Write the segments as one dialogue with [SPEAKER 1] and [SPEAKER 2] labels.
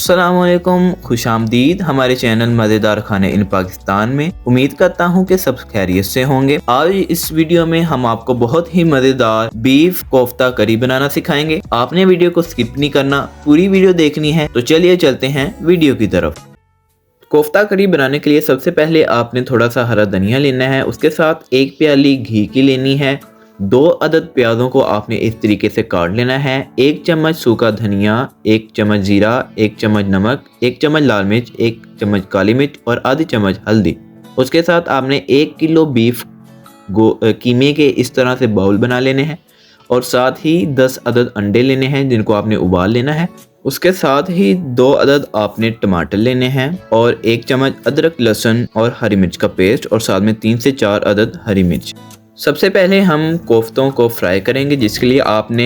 [SPEAKER 1] अस्सलामुअलैकुम, खुशामदीद हमारे चैनल मज़ेदार खाने इन पाकिस्तान में। उम्मीद करता हूँ कि सब खैरियत से होंगे। आज इस वीडियो में हम आपको बहुत ही मज़ेदार बीफ कोफ्ता करी बनाना सिखाएंगे। आपने वीडियो को स्किप नहीं करना, पूरी वीडियो देखनी है। तो चलिए चलते हैं वीडियो की तरफ। कोफ्ता करी बनाने के लिए सबसे पहले आपने थोड़ा सा हरा धनिया लेना है, उसके साथ 1 प्याली घी की लेनी है। 2 अदद प्याज़ों को आपने इस तरीके से काट लेना है। 1 चम्मच सूखा धनिया, 1 चम्मच जीरा, 1 चम्मच नमक, 1 चम्मच लाल मिर्च, 1 चम्मच काली मिर्च और आधी चम्मच हल्दी। उसके साथ आपने 1 किलो बीफ कीमे के इस तरह से बाउल बना लेने हैं और साथ ही 10 अदद अंडे लेने हैं जिनको आपने उबाल लेना है। उसके साथ ही 2 अदद आपने टमाटर लेने हैं और 1 चम्मच अदरक, लहसुन और हरी मिर्च का पेस्ट और साथ में 3 से 4 अदद हरी मिर्च। सबसे पहले हम कोफ्तों को फ्राई करेंगे, जिसके लिए आपने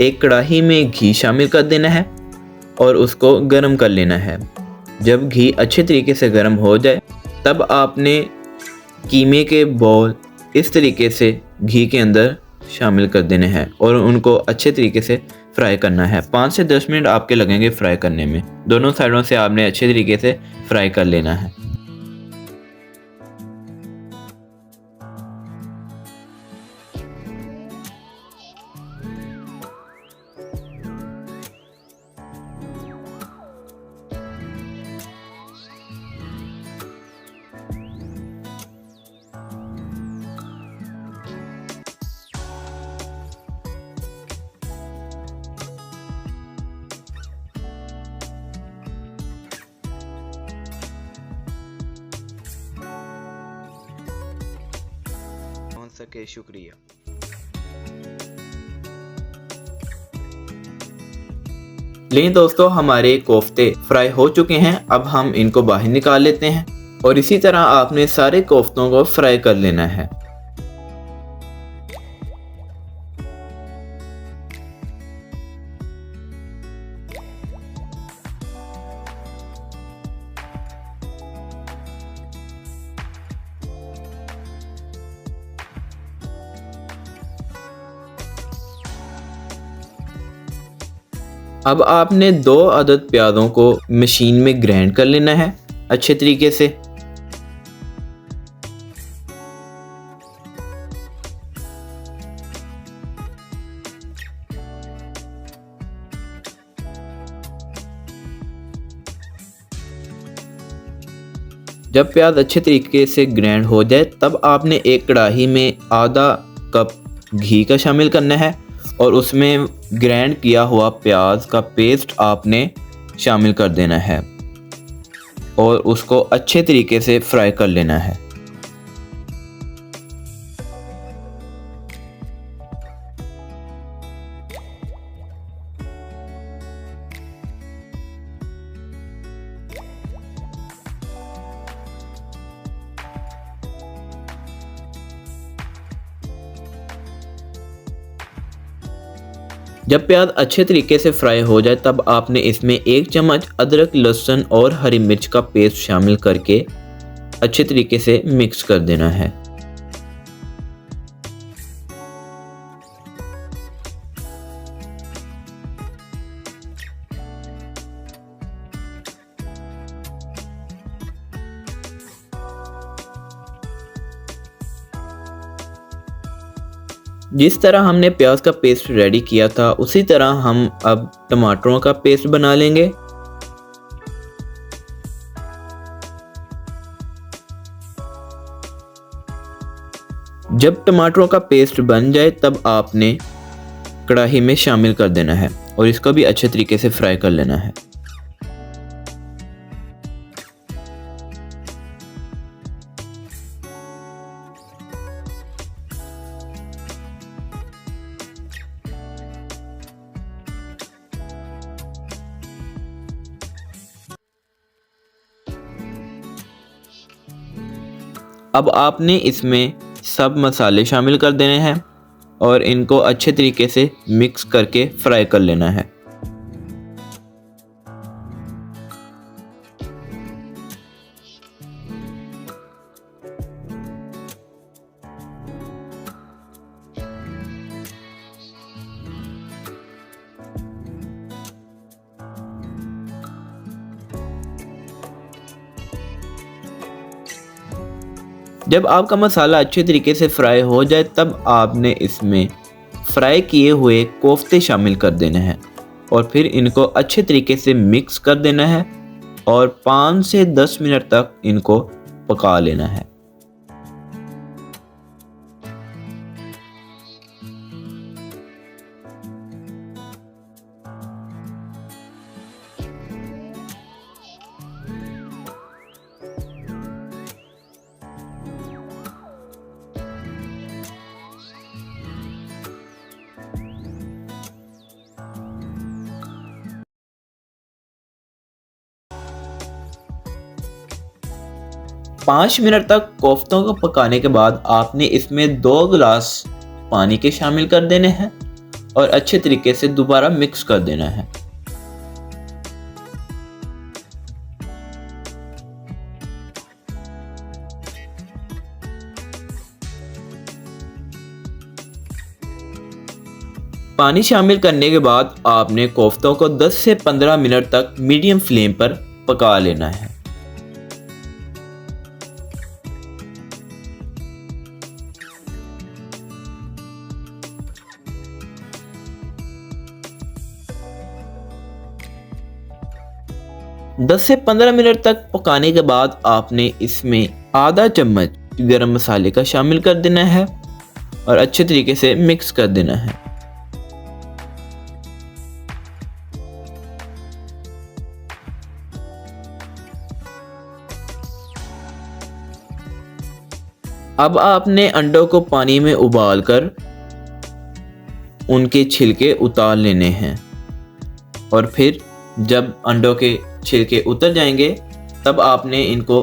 [SPEAKER 1] एक कढ़ाई में घी शामिल कर देना है और उसको गर्म कर लेना है। जब घी अच्छे तरीके से गर्म हो जाए तब आपने कीमे के बॉल इस तरीके से घी के अंदर शामिल कर देने हैं और उनको अच्छे तरीके से फ्राई करना है। 5 से 10 मिनट आपके लगेंगे फ्राई करने में। दोनों साइडों से आपने अच्छे तरीके से फ्राई कर लेना है। सके शुक्रिया। लेकिन दोस्तों, हमारे कोफ्ते फ्राई हो चुके हैं। अब हम इनको बाहर निकाल लेते हैं और इसी तरह आपने सारे कोफ्तों को फ्राई कर लेना है। अब आपने 2 अदद प्याज़ों को मशीन में ग्राइंड कर लेना है अच्छे तरीके से। जब प्याज अच्छे तरीके से ग्राइंड हो जाए तब आपने एक कढ़ाई में आधा कप घी का शामिल करना है और उसमें ग्राइंड किया हुआ प्याज का पेस्ट आपने शामिल कर देना है और उसको अच्छे तरीके से फ्राई कर लेना है। जब प्याज अच्छे तरीके से फ्राई हो जाए तब आपने इसमें 1 चम्मच अदरक, लहसुन और हरी मिर्च का पेस्ट शामिल करके अच्छे तरीके से मिक्स कर देना है। जिस तरह हमने प्याज का पेस्ट रेडी किया था उसी तरह हम अब टमाटरों का पेस्ट बना लेंगे। जब टमाटरों का पेस्ट बन जाए तब आपने कढ़ाई में शामिल कर देना है और इसको भी अच्छे तरीके से फ्राई कर लेना है। अब आपने इसमें सब मसाले शामिल कर देने हैं और इनको अच्छे तरीके से मिक्स करके फ्राई कर लेना है। जब आपका मसाला अच्छे तरीके से फ्राई हो जाए तब आपने इसमें फ्राई किए हुए कोफ्ते शामिल कर देने हैं और फिर इनको अच्छे तरीके से मिक्स कर देना है और 5 से 10 मिनट तक इनको पका लेना है। पाँच मिनट तक कोफ्तों को पकाने के बाद आपने इसमें 2 गिलास पानी के शामिल कर देने हैं और अच्छे तरीके से दोबारा मिक्स कर देना है। पानी शामिल करने के बाद आपने कोफ्तों को 10 से 15 मिनट तक मीडियम फ्लेम पर पका लेना है। दस से 15 मिनट तक पकाने के बाद आपने इसमें आधा चम्मच गरम मसाले का शामिल कर देना है और अच्छे तरीके से मिक्स कर देना है। अब आपने अंडों को पानी में उबालकर उनके छिलके उतार लेने हैं और फिर जब अंडों के छिलके उतर जाएंगे तब आपने इनको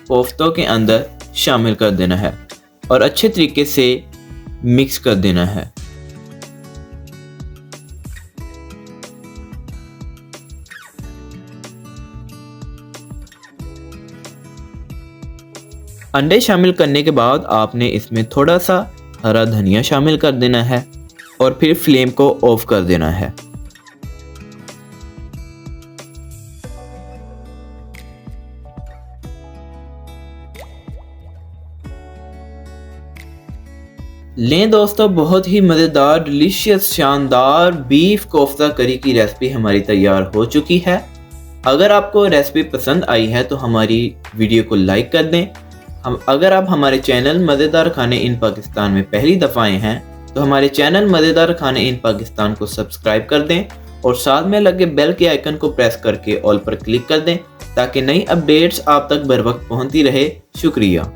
[SPEAKER 1] कोफ्तों के अंदर शामिल कर देना है और अच्छे तरीके से मिक्स कर देना है। अंडे शामिल करने के बाद आपने इसमें थोड़ा सा हरा धनिया शामिल कर देना है और फिर फ्लेम को ऑफ कर देना है। लें दोस्तों, बहुत ही मज़ेदार डिलीशियस शानदार बीफ कोफ्ता करी की रेसिपी हमारी तैयार हो चुकी है। अगर आपको रेसिपी पसंद आई है तो हमारी वीडियो को लाइक कर दें। अगर आप हमारे चैनल मज़ेदार खाने इन पाकिस्तान में पहली दफ़ा आए हैं तो हमारे चैनल मज़ेदार खाने इन पाकिस्तान को सब्सक्राइब कर दें और साथ में लगे बेल के आइकन को प्रेस करके ऑल पर क्लिक कर दें ताकि नई अपडेट्स आप तक बर वक्त पहुंचती रहे। शुक्रिया।